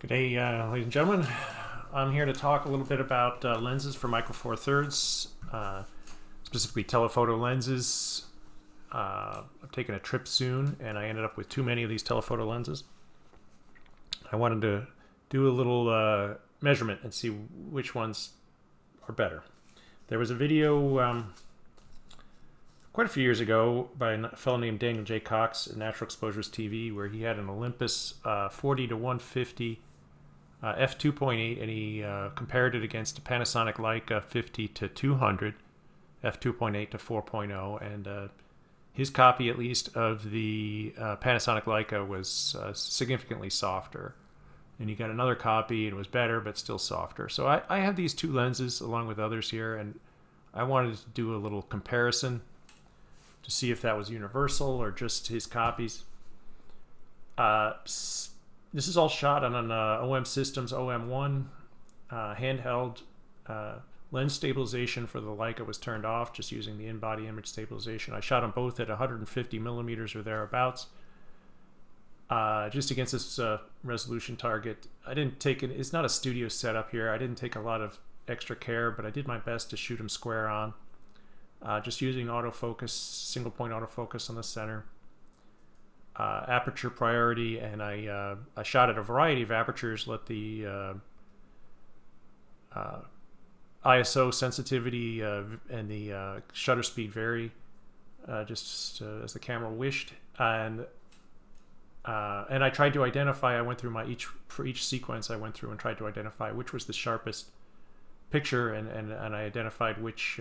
Good day, ladies and gentlemen. I'm here to talk a little bit about lenses for Micro Four Thirds, specifically telephoto lenses. I'm taking a trip soon, and I ended up with too many of these telephoto lenses. I wanted to do a little measurement and see which ones are better. There was a video quite a few years ago by a fellow named Daniel J. Cox at Natural Exposures TV, where he had an Olympus 40 to 150 f2.8, and he compared it against a Panasonic Leica 50 to 200 f2.8 to 4.0, and his copy, at least, of the Panasonic Leica was significantly softer. And you got another copy, and it was better, but still softer. So I have these two lenses along with others here, and I wanted to do a little comparison to see if that was universal or just his copies. This is all shot on an OM Systems OM1 handheld. Lens stabilization for the Leica was turned off, just using the in-body image stabilization. I shot them both at 150 millimeters or thereabouts, just against this resolution target. I didn't take it. It's not a studio setup here. I didn't take a lot of extra care, but I did my best to shoot them square on. Just using autofocus, single point autofocus on the center. Aperture priority, and I shot at a variety of apertures, let the ISO sensitivity and the shutter speed vary just as the camera wished, and I tried to identify. I went through for each sequence. I went through and tried to identify which was the sharpest picture, and I identified which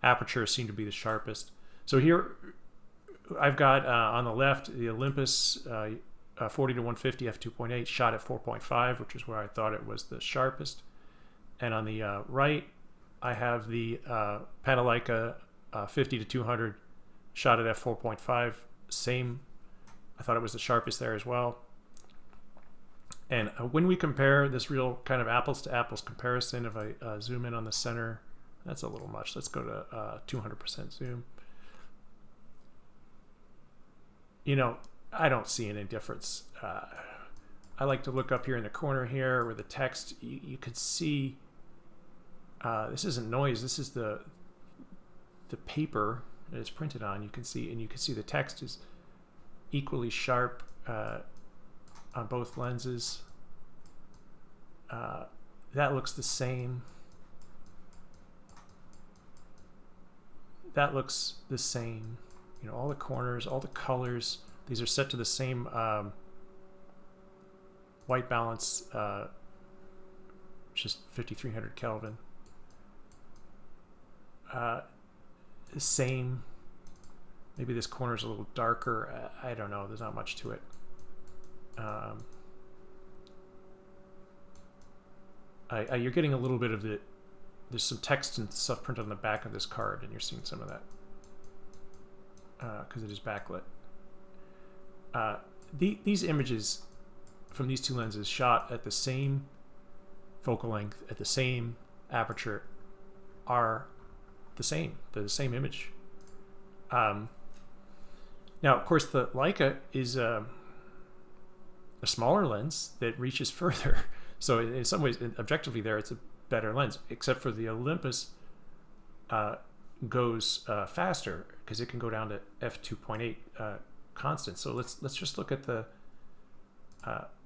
aperture seemed to be the sharpest. So here I've got on the left the Olympus 40 to 150 f2.8 shot at 4.5, which is where I thought it was the sharpest. And on the right, I have the Panasonic 50 to 200 shot at f4.5. Same, I thought it was the sharpest there as well. And when we compare this real kind of apples to apples comparison, if I zoom in on the center, that's a little much. Let's go to 200% zoom. You know, I don't see any difference. I like to look up here in the corner here where the text, you could see, this isn't noise, this is the paper that it's printed on. You can see, and you can see the text is equally sharp on both lenses. That looks the same. That looks the same. You know, all the corners, all the colors, these are set to the same white balance, just 5300 Kelvin. The same, maybe this corner is a little darker. I don't know, there's not much to it. You're getting a little bit of there's some text and stuff printed on the back of this card, and you're seeing some of that. Because it is backlit. These images from these two lenses shot at the same focal length, at the same aperture, are the same. They're the same image. Now, of course, the Leica is a smaller lens that reaches further. So in some ways, objectively there, it's a better lens, except for the Olympus goes faster, because it can go down to f2.8 constant. So let's just look at the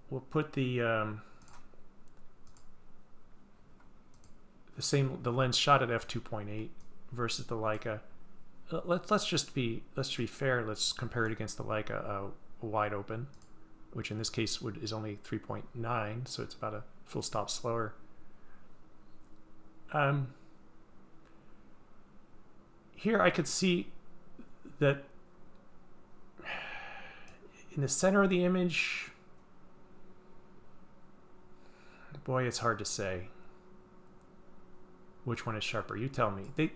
we'll put the lens shot at f2.8 versus the Leica. Let's just be fair. Let's compare it against the Leica wide open, which in this case is only 3.9, so it's about a full stop slower. Here I could see that in the center of the image, boy, it's hard to say which one is sharper. You tell me. They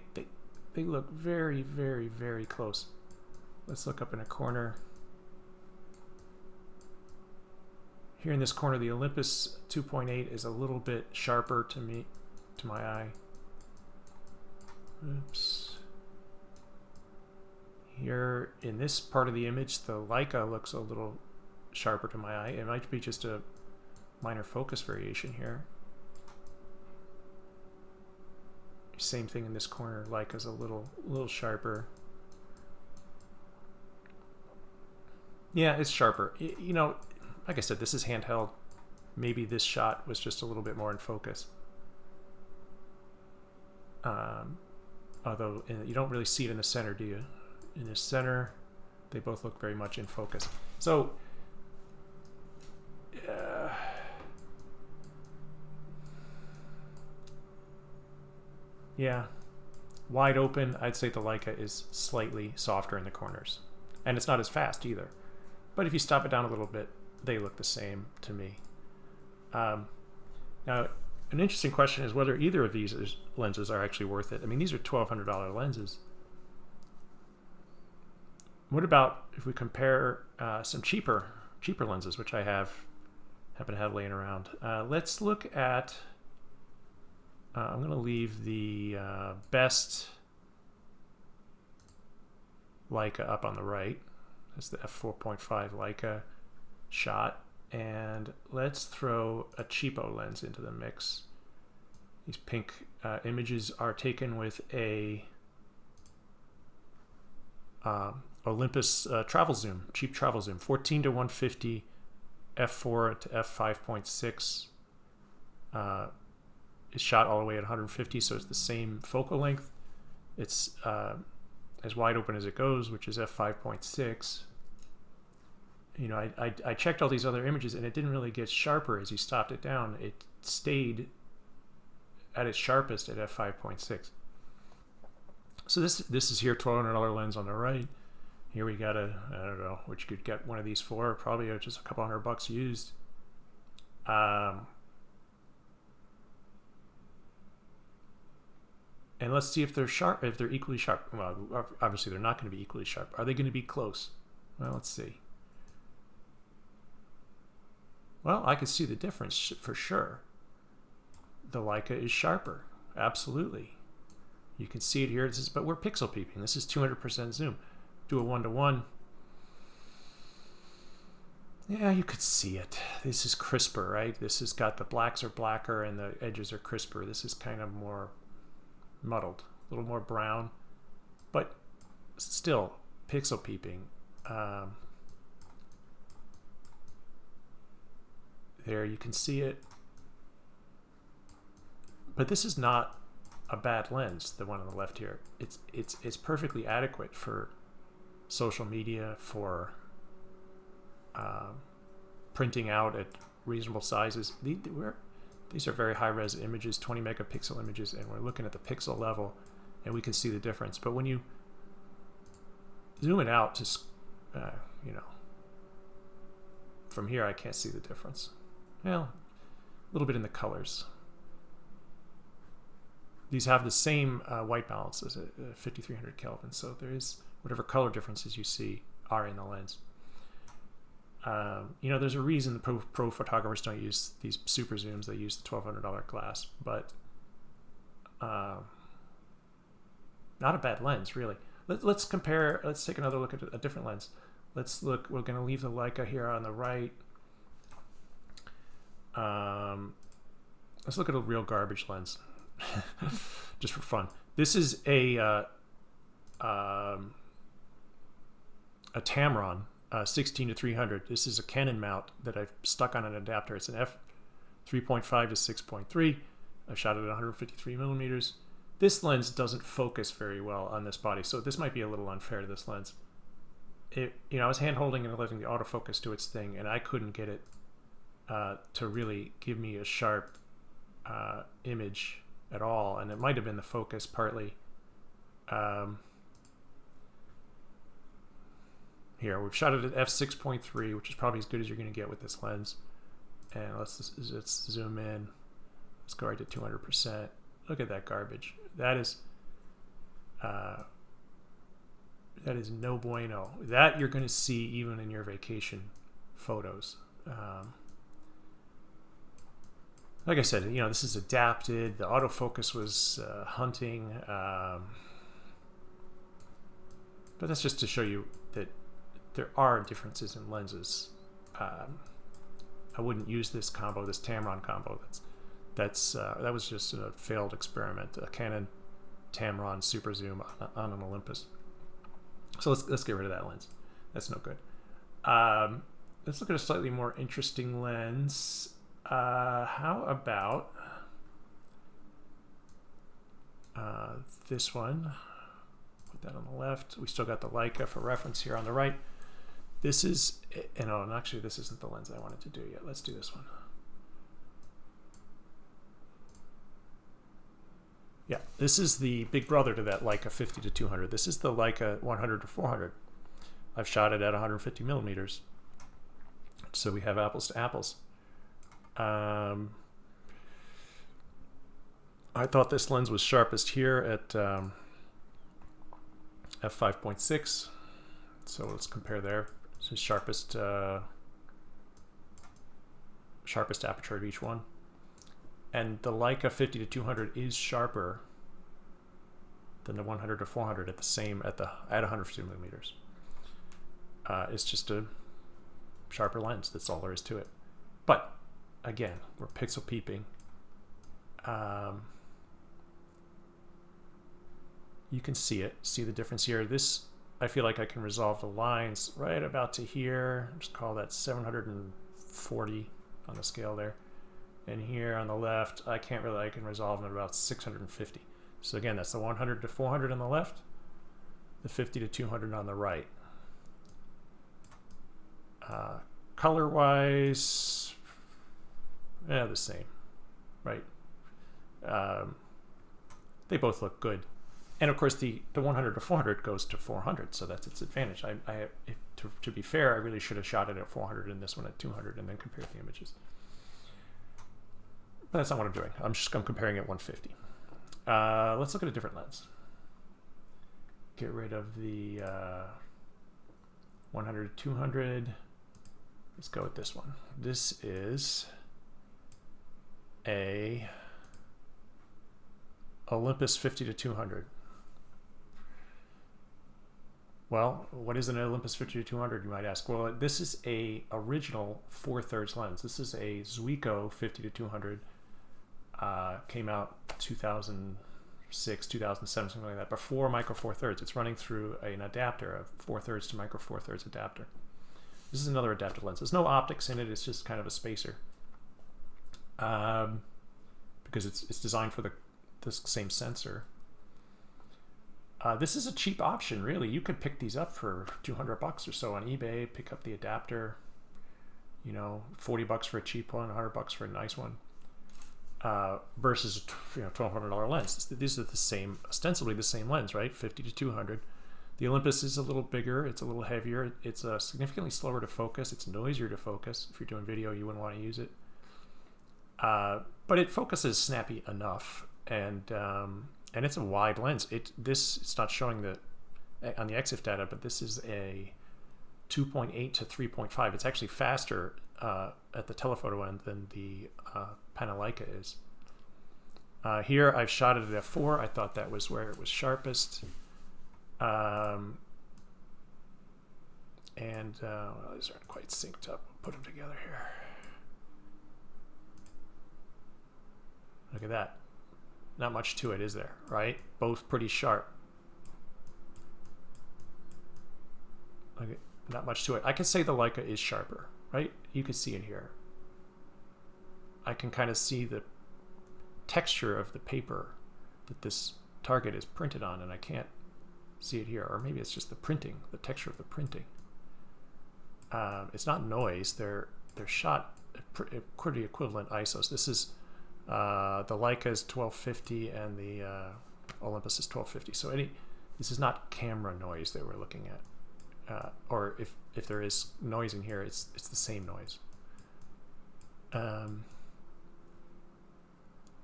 look very, very, very close. Let's look up in a corner. Here in this corner, the Olympus 2.8 is a little bit sharper to my eye. Oops. Here in this part of the image, the Leica looks a little sharper to my eye. It might be just a minor focus variation here. Same thing in this corner, Leica's a little sharper. Yeah, it's sharper. You know, like I said, this is handheld. Maybe this shot was just a little bit more in focus. Although you don't really see it in the center, do you? In the center, they both look very much in focus. So, yeah, wide open, I'd say the Leica is slightly softer in the corners. And it's not as fast either. But if you stop it down a little bit, they look the same to me. Now, an interesting question is whether either of these lenses are actually worth it. I mean, these are $1,200 lenses. What about if we compare some cheaper lenses, which I happen to have laying around? Let's look at. I'm going to leave the best Leica up on the right. That's the f4.5 Leica shot. And let's throw a cheapo lens into the mix. These pink images are taken with a Olympus travel zoom, cheap travel zoom, 14 to 150, f4 to f5.6. Is shot all the way at 150, so it's the same focal length. It's as wide open as it goes, which is f5.6. You know, I checked all these other images and it didn't really get sharper as you stopped it down. It stayed at its sharpest at f5.6. So this is here, $1,200 lens on the right. Here we got a, I don't know what you could get one of these for, probably just a couple $100 used. And let's see if they're sharp, if they're equally sharp. Well, obviously they're not going to be equally sharp. Are they going to be close? Well, let's see. Well, I can see the difference for sure. The Leica is sharper, absolutely. You can see it here, but we're pixel peeping. This is 200% zoom. Do a 1-to-1. Yeah, you could see it. This is crisper, right? This has got the blacks are blacker and the edges are crisper. This is kind of more muddled, a little more brown, but still pixel peeping. There you can see it, but this is not a bad lens, the one on the left here. It's perfectly adequate for social media, for printing out at reasonable sizes. These are very high-res images, 20 megapixel images, and we're looking at the pixel level, and we can see the difference. But when you zoom it out to, you know, from here I can't see the difference. Well, a little bit in the colors. These have the same white balance as a 5300 Kelvin, so there is whatever color differences you see are in the lens. You know, there's a reason the pro photographers don't use these super zooms. They use the $1,200 glass, but not a bad lens, really. Let's compare. Let's take another look at a different lens. Let's look. We're going to leave the Leica here on the right. Let's look at a real garbage lens, just for fun. This is a Tamron 16 to 300. This is a Canon mount that I've stuck on an adapter. It's an f3.5 to 6.3. I've shot it at 153 millimeters. This lens doesn't focus very well on this body, so this might be a little unfair to this lens. You know, I was hand holding and letting the autofocus do its thing, and I couldn't get it to really give me a sharp image at all, and it might have been the focus partly. Here we've shot it at f6.3, which is probably as good as you're going to get with this lens. And let's zoom in. Let's go right to 200%. Look at that garbage. That is no bueno. That you're going to see even in your vacation photos. Like I said, you know, this is adapted. The autofocus was hunting, but that's just to show you that there are differences in lenses. I wouldn't use this combo, this Tamron combo. That was just a failed experiment, a Canon Tamron super zoom on an Olympus. So let's get rid of that lens. That's no good. Let's look at a slightly more interesting lens. How about this one? Put that on the left. We still got the Leica for reference here on the right. This is, and actually this isn't the lens I wanted to do yet. Let's do this one. Yeah, this is the big brother to that Leica 50 to 200. This is the Leica 100 to 400. I've shot it at 150 millimeters. So we have apples to apples. I thought this lens was sharpest here at f5.6. So let's compare there. This is sharpest aperture of each one. And the Leica 50 to 200 is sharper than the 100 to 400 at 150 millimeters. It's just a sharper lens. That's all there is to it. But again, we're pixel peeping. You can see the difference here. This, I feel like I can resolve the lines right about to here. Just call that 740 on the scale there. And here on the left, I can resolve them at about 650. So again, that's the 100 to 400 on the left, the 50 to 200 on the right. Color-wise, the same, right? They both look good. And of course, the 100 to 400 goes to 400, so that's its advantage. To be fair, I really should have shot it at 400 and this one at 200 and then compared the images. But that's not what I'm doing. I'm comparing at 150. Let's look at a different lens. Get rid of the 100 to 200. Let's go with this one. This is a Olympus 50 to 200. Well, what is an Olympus 50 to 200, you might ask? Well, this is a original 4/3 lens. This is a Zuiko 50 to 200. Came out 2006, 2007, something like that, before Micro Four Thirds. It's running through an adapter, a 4/3 to Micro Four Thirds adapter. This is another adaptive lens. There's no optics in it. It's just kind of a spacer, because it's designed for the same sensor. This is a cheap option, really. You could pick these up for $200 or so on eBay. Pick up the adapter. You know, $40 for a cheap one, $100 for a nice one. Versus $1,200 lens. These are the same, ostensibly the same lens, right? 50 to 200. The Olympus is a little bigger. It's a little heavier. It's significantly slower to focus. It's noisier to focus. If you're doing video, you wouldn't want to use it. But it focuses snappy enough, and it's a wide lens. It's not showing on the EXIF data, but this is a 2.8 to 3.5. It's actually faster at the telephoto end than the Panasonic Leica is. Here I've shot it at f4. I thought that was where it was sharpest. Well, these aren't quite synced up. We'll put them together here. Look at that. Not much to it, is there? Right? Both pretty sharp. Okay, not much to it. I can say the Leica is sharper, right? You can see it here. I can kind of see the texture of the paper that this target is printed on, and I can't see it here. Or maybe it's just the printing, the texture of the printing. It's not noise. They're shot at pretty equivalent ISOs. This is the Leica is 1250 and the Olympus is 1250. So this is not camera noise that we're looking at. Or if there is noise in here, it's the same noise.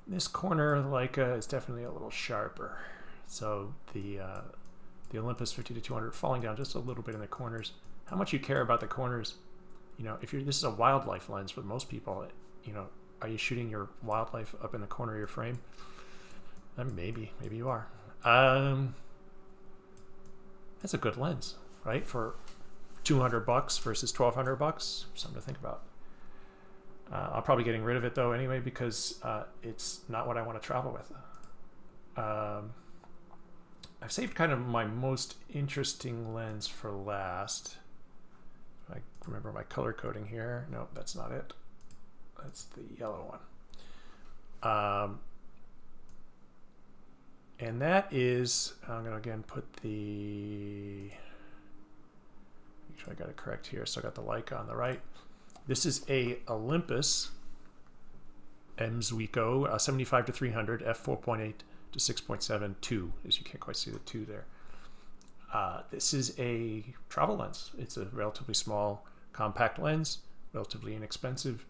This corner Leica is definitely a little sharper. So the Olympus 50 to 200 falling down just a little bit in the corners. How much you care about the corners? You know, this is a wildlife lens for most people. You know, are you shooting your wildlife up in the corner of your frame? Maybe you are. That's a good lens, right? For $200 versus $1,200, something to think about. I'm probably getting rid of it though anyway, because it's not what I want to travel with. I've saved kind of my most interesting lens for last. I remember my color coding here. No, that's not it. That's the yellow one. And that is, I'm going to again put the, make sure I got it correct here. So I got the Leica on the right. This is a Olympus Mzuiko 75 to 300 f4.8 to 6.7 2, as you can't quite see the 2 there. This is a travel lens. It's a relatively small, compact lens, relatively inexpensive.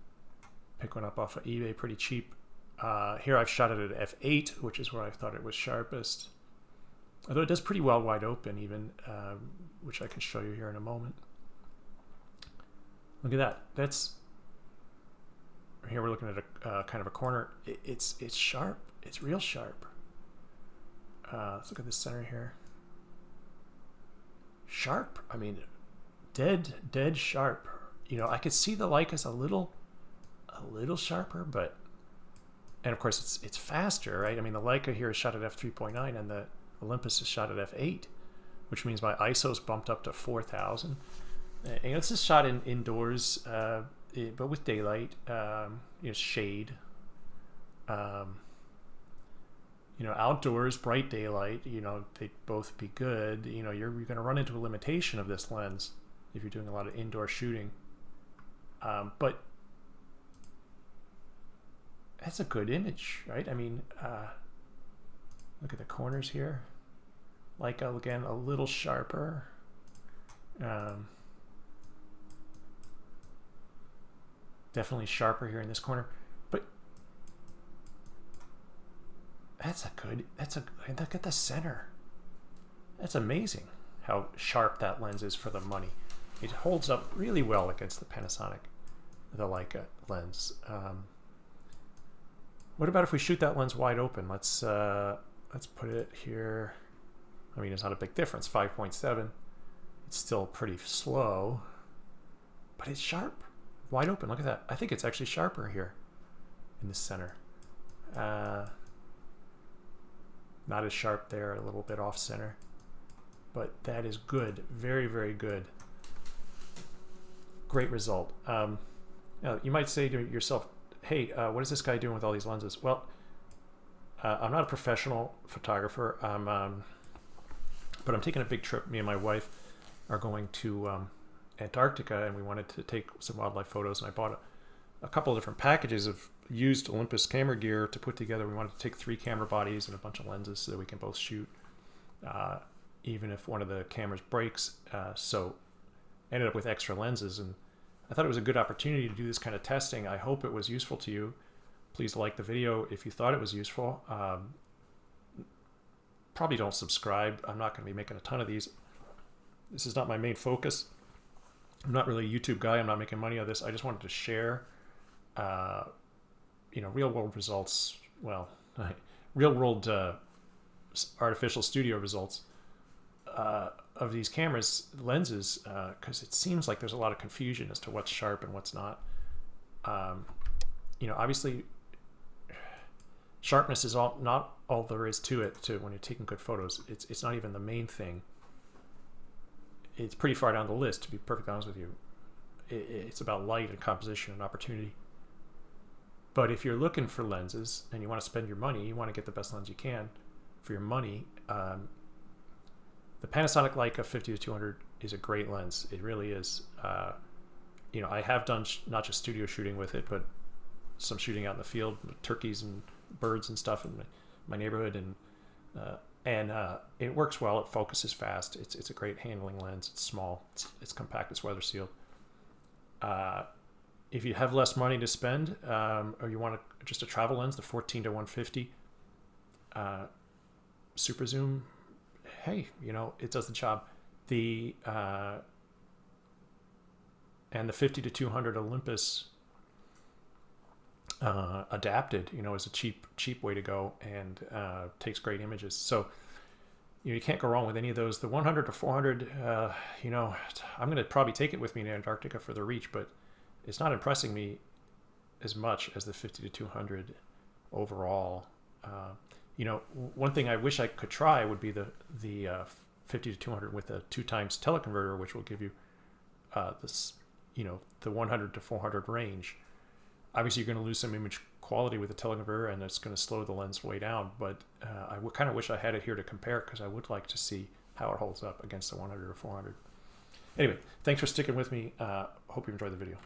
Pick one up off of eBay pretty cheap. Here I've shot it at f8, which is where I thought it was sharpest. Although it does pretty well wide open even, which I can show you here in a moment. Look at that. That's, here we're looking at a kind of a corner. It's sharp. It's real sharp. Let's look at the center here. Sharp. I mean, dead sharp. You know, I could see the Leica's a little sharper, but, and of course it's faster, right? I mean, the Leica here is shot at f3.9 and the Olympus is shot at f8, which means my ISO's bumped up to 4000. And it's just shot indoors, but with daylight, you know, shade. You know, outdoors, bright daylight, you know, they'd both be good. You know, you're going to run into a limitation of this lens if you're doing a lot of indoor shooting. But that's a good image, right? I mean, look at the corners here. Leica, again, a little sharper. Definitely sharper here in this corner. But look at the center. That's amazing how sharp that lens is for the money. It holds up really well against the Panasonic, the Leica lens. What about if we shoot that lens wide open? Let's put it here. I mean, it's not a big difference, 5.7. It's still pretty slow, but it's sharp, wide open. Look at that. I think it's actually sharper here in the center. Not as sharp there, a little bit off center, but that is good. Very, very good. Great result. Now, you might say to yourself, hey, what is this guy doing with all these lenses? Well, I'm not a professional photographer, but I'm taking a big trip. Me and my wife are going to Antarctica, and we wanted to take some wildlife photos, and I bought a couple of different packages of used Olympus camera gear to put together. We wanted to take 3 camera bodies and a bunch of lenses so that we can both shoot, even if one of the cameras breaks. So ended up with extra lenses, and I thought it was a good opportunity to do this kind of testing. I hope it was useful to you. Please like the video if you thought it was useful. Probably don't subscribe. I'm not going to be making a ton of these. This is not my main focus. I'm not really a YouTube guy. I'm not making money on this. I just wanted to share, you know, real world results. Well, real world artificial studio results of these cameras, lenses, because it seems like there's a lot of confusion as to what's sharp and what's not. You know, obviously, sharpness is not all there is to it. When you're taking good photos, it's not even the main thing. It's pretty far down the list, to be perfectly honest with you. It's about light and composition and opportunity. But if you're looking for lenses and you want to spend your money, you want to get the best lens you can for your money. The Panasonic Leica 50 to 200 is a great lens. It really is. You know, I have done not just studio shooting with it, but some shooting out in the field with turkeys and birds and stuff in my neighborhood, and it works well. It focuses fast. It's a great handling lens. It's small. It's compact. It's weather sealed. If you have less money to spend, or you want just a travel lens, the 14 to 150 super zoom, hey, you know, it does the job. The and the 50 to 200 Olympus adapted, you know, is a cheap way to go, and takes great images. So you know, you can't go wrong with any of those. The 100 to 400, you know, I'm going to probably take it with me to Antarctica for the reach, but it's not impressing me as much as the 50 to 200 overall. You know, one thing I wish I could try would be the 50 to 200 with a 2x teleconverter, which will give you this, you know, the 100 to 400 range. Obviously, you're going to lose some image quality with the teleconverter, and it's going to slow the lens way down. But I kind of wish I had it here to compare, because I would like to see how it holds up against the 100 or 400. Anyway, thanks for sticking with me. Hope you enjoyed the video.